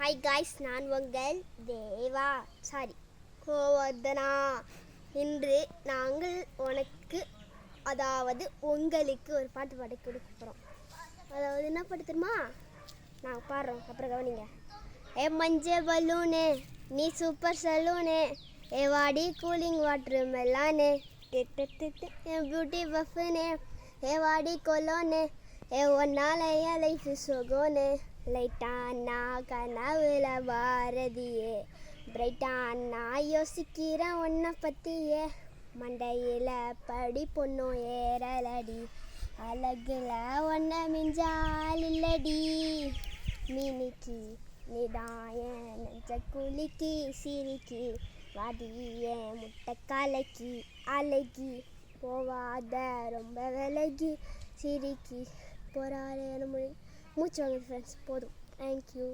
Hi guys, நான் உங்கள் தேவா கோவர்தனா. இன்று நாங்கள் உங்களுக்கு ஒரு பாட்டு பாடி கொடுக்க போகிறோம். அதாவது என்ன பாட்டு தெரியுமா? நாங்கள் பாடுறோம், அப்புறம் கவனிங்க. ஏ மஞ்ச பலூனு, நீ சூப்பர் சலூனு, ஏ வாடி கூலிங் வாட்ரு மெல்லானு, என் பியூட்டி பஃபுனு, ஏ வாடி கொலோனு, ஏ ஒன்னால என் லைஃப் சொகோனு, லைட்டானா கனவுல பாரதியே, பிரைட்டானா யோசிக்கிறேன் உன்னை பற்றியே, மண்டையில் படி பொண்ணும் ஏறலடி, அழகுல ஒன்றை மிஞ்சால் இல்லடி, மினிக்கி நீதான் என் நெஞ்ச குலுக்கி சிரிக்கி, வாடி என் முட்டை காலைக்கு அழகி, போவாத ரொம்ப விலகி சிரிக்கி, போராட மூச்சு வாங்க ஃப்ரெண்ட்ஸ், போதும். தேங்க்யூ.